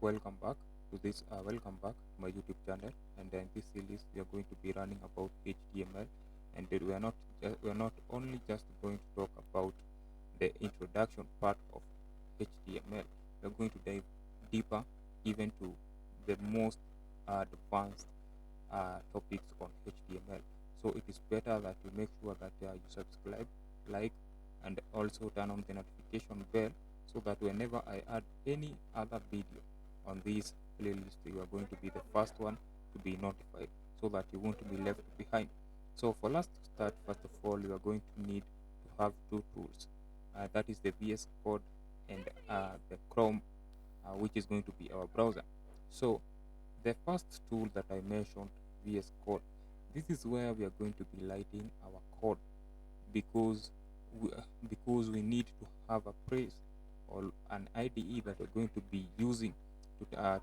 welcome back welcome back to my YouTube channel. And in this series we are going to be running about HTML, and we are not only just going to talk about the introduction part of HTML. We are going to dive deeper even to the most advanced topics on HTML. So it is better that you make sure that you subscribe, like, and also turn on the notification bell, so that whenever I add any other video on this playlist, you are going to be the first one to be notified, so that you won't be left behind. So for us to start, first of all, you are going to need to have two tools. That is the VS Code and the Chrome, which is going to be our browser. So the first tool that I mentioned, VS Code, this is where we are going to be writing our code, because we need to have a place or an IDE that we're going to be using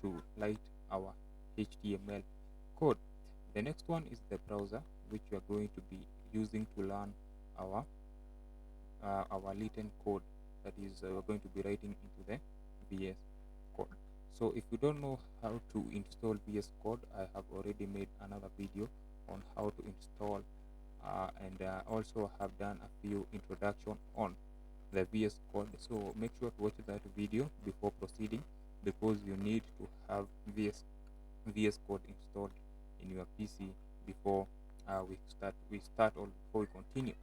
to write our HTML code. The next one is the browser, which we are going to be using to learn our written code, that is we're going to be writing into the VS Code. So if you don't know how to install VS Code, I have already made another video on how to install and also have done a few introduction on the VS Code. So make sure to watch that video before proceeding, because you need to have VS Code installed in your PC before we start or before we continue.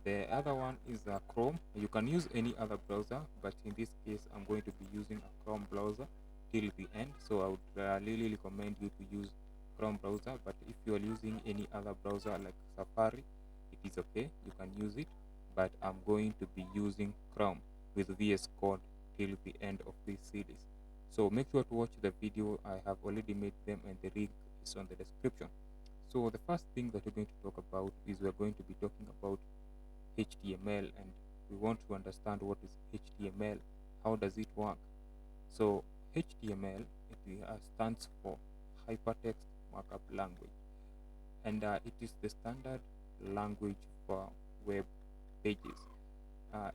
The other one is Chrome. You can use any other browser, but in this case I'm going to be using a Chrome browser till the end. So I would really recommend you to use Chrome browser, but if you are using any other browser like Safari, it is okay, you can use it, but I'm going to be using Chrome with VS Code till the end of this series. So make sure to watch the video. I have already made them, and the link is on the description. So the first thing that we're going to talk about is we're going to be talking about HTML, and we want to understand what is HTML, how does it work. So HTML, it stands for Hypertext Markup Language, and it is the standard language for web pages.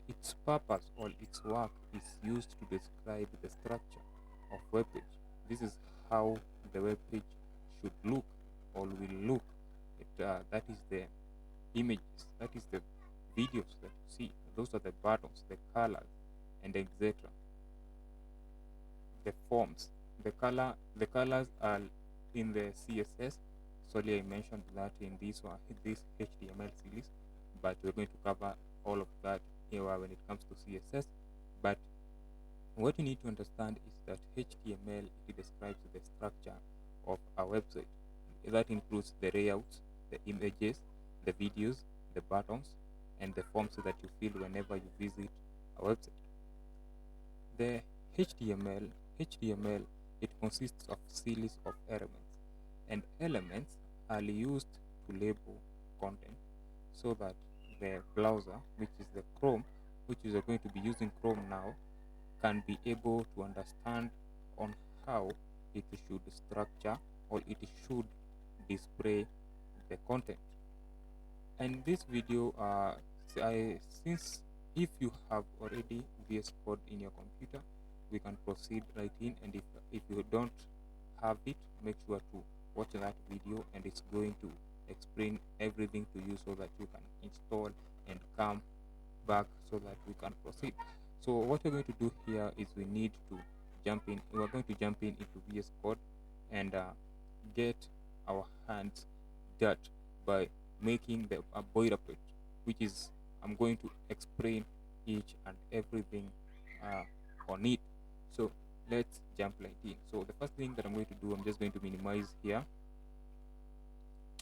Its purpose or its work is used to describe the structure of web page. This is how the web page should look or will look. That is the images, that is the videos that you see. Those are the buttons, the colors, and etc. The forms, the colors are in the CSS. Sorry, I mentioned that in this HTML series, but we're going to cover all of that here when it comes to CSS. But what you need to understand is that HTML, it describes the structure of a website. That includes the layouts, the images, the videos, the buttons, and the forms that you fill whenever you visit a website. The HTML, it consists of series of elements, and elements are used to label content, so that the browser, which is the Chrome, which is going to be using Chrome now, can be able to understand on how it should structure or it should display the content. And this video, since if you have already VS Code in your computer, we can proceed right in, and if you don't have it, make sure to watch that video, and it's going to explain everything to you, so that you can install and come back so that we can proceed. So what we're going to do here is we are going to jump in into VS Code and get our hands dirty by making a boilerplate, which is I'm going to explain each and everything on it. So let's jump right in. So the first thing that I'm going to do, I'm just going to minimize here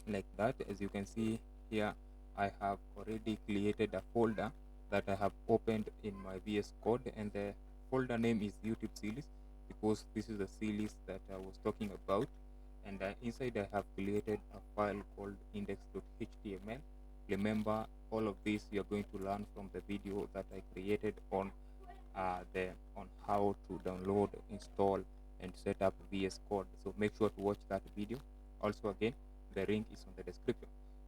like that. As you can see here, I have already created a folder that I have opened in my VS Code, and the folder name is YouTube series, because this is the series that I was talking about. And inside I have created a file called index.html. Remember, all of this you are going to learn from the video that I created on how to download, install, and set up VS Code. So make sure to watch that video. Also, again, the link is on the description.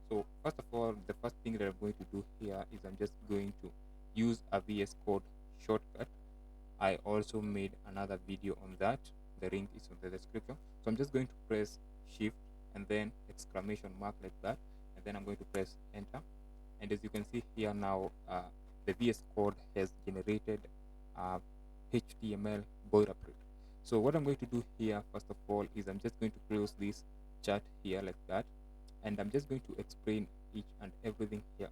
So first of all, the first thing that I'm going to do here is I'm just going to use a VS Code shortcut. I also made another video on that the link is on the description. So I'm just going to press shift and then exclamation mark like that, and then I'm going to press enter. And as you can see here now, the VS Code has generated HTML boilerplate. So what I'm going to do here first of all is I'm just going to close this chat here like that, and I'm just going to explain each and everything here.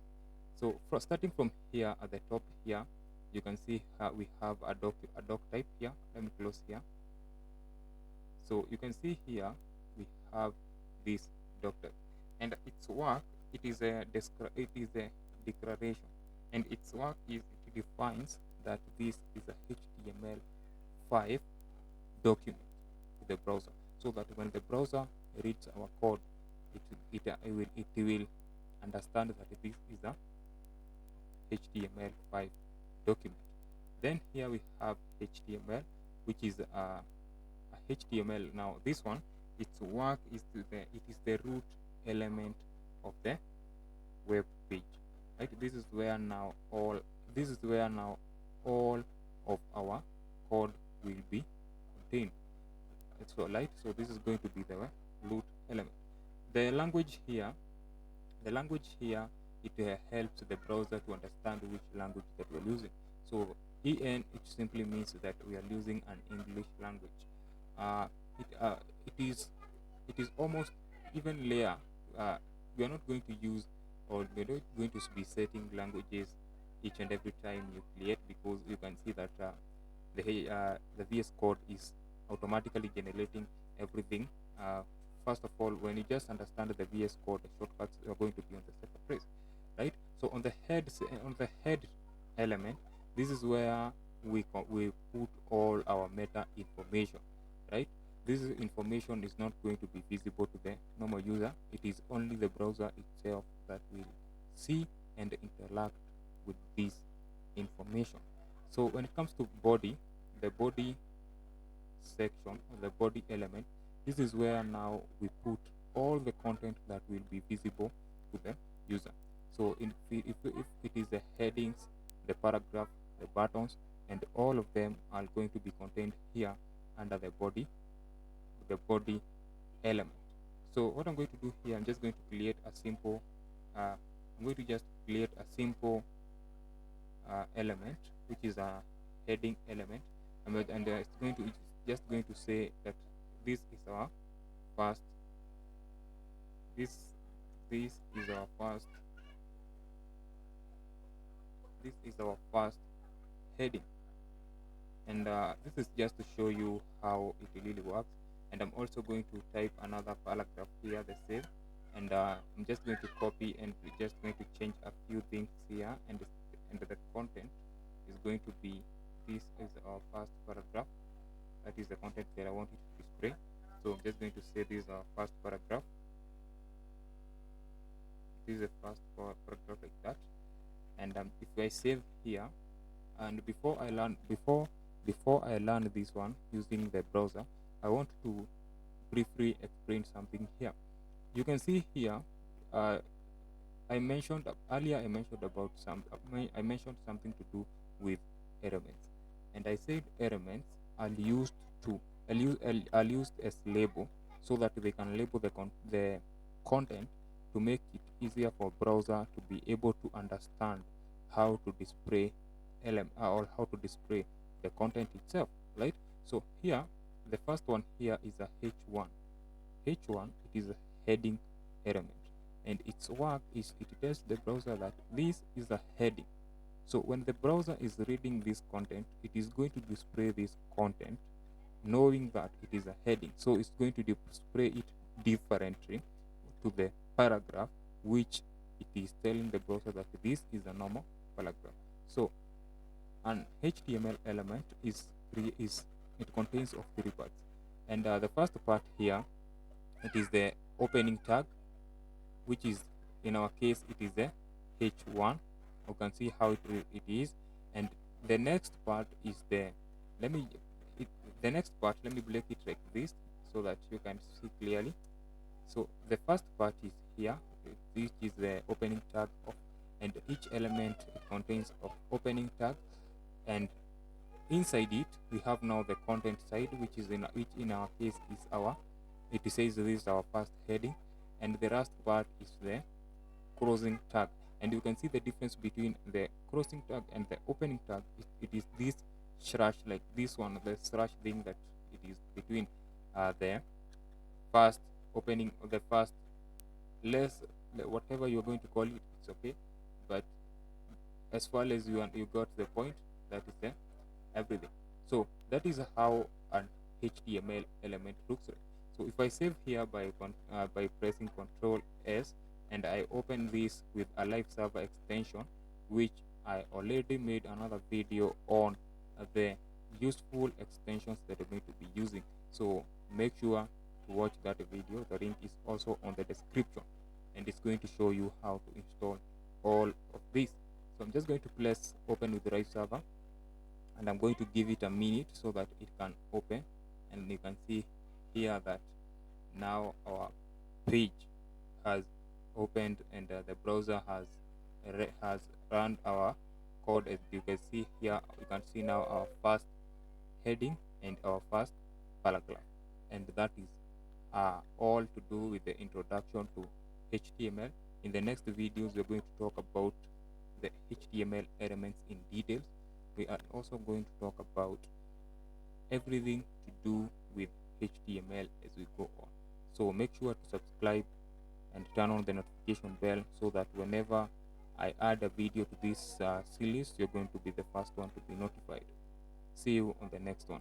So starting from here at the top here, you can see we have a doc type here. Let me close here. So you can see here we have this doc type, and its work, it is a declaration, and its work is it defines that this is a HTML5 document to the browser, so that when the browser reads our code, it will understand that this is a HTML5 document. Then here we have HTML, which is a HTML. Now this one, its work is it is the root element of the web page, right? This is where now all of our code will be contained. So so this is going to be the root element. The language here, it helps the browser to understand which language that we're using. So EN, it simply means that we are using an English language. It is almost even layer. We are not going to use, or we're not going to be setting languages each and every time you create, because you can see that the VS Code is automatically generating everything. First of all, when you just understand the VS Code, the shortcuts are going to be on the separate place, right? So on the head element, this is where we put all our meta information, right? This information is not going to be visible to the normal user. It is only the browser itself that will see and interact with this information. So when it comes to body, the body section or the body element, this is where now we put all the content that will be visible to the user. So if it is the headings, the paragraph, the buttons, and all of them are going to be contained here under the body element. So what I'm going to do here, I'm just going to create a simple element, which is a heading element, and it's just going to say that this is our first heading, and this is just to show you how it really works. And I'm also going to type another paragraph here the same, and I'm just going to copy and just going to change a few things here, and the content is going to be, this is our first paragraph, that is the content that I want it to display. So I'm just going to say this is our first paragraph. This is the first paragraph like that. And if I save here, and before I learn this one using the browser, I want to briefly explain something here. You can see here, I mentioned about something to do with elements, and I said elements are used as label, so that they can label the content to make it easier for browser to be able to understand how to display or how to display the content itself, right? So here, the first one here is a H1. H1, it is a heading element, and its work is it tells the browser that this is a heading. So when the browser is reading this content, it is going to display this content knowing that it is a heading. So it's going to display it differently to the paragraph, which it is telling the browser that this is a normal paragraph. So an HTML element it contains of three parts, and the first part here, it is the opening tag, which is, in our case, it is the H1. You can see how it is, and the next part is let me break it like this so that you can see clearly. So the first part is here, this is the opening tag and each element contains of opening tag, and inside it we have now the content side, which in our case is our, it says this is our first heading, and the last part is the closing tag. And you can see the difference between the closing tag and the opening tag. It is this slash, like this one, the slash thing, that it is between the first opening, the first, less, whatever you're going to call it, it's okay. But as far as you got the point, that is the everything. So that is how an HTML element looks like. So if I save here by pressing Ctrl S, and I open this with a live server extension, which I already made another video on the useful extensions that I'm going to be using. So make sure to watch that video. The link is also on the description, and it's going to show you how to install all of this. So I'm just going to press open with the live server, and I'm going to give it a minute so that it can open. And you can see here that now our page has opened, and the browser has run our code. As you can see here, you can see now our first heading and our first paragraph. And that is all to do with the introduction to HTML. In the next videos, we're going to talk about the HTML elements in details. We are also going to talk about everything to do with HTML as we go on. So make sure to subscribe and turn on the notification bell, so that whenever I add a video to this series, you're going to be the first one to be notified. See you on the next one.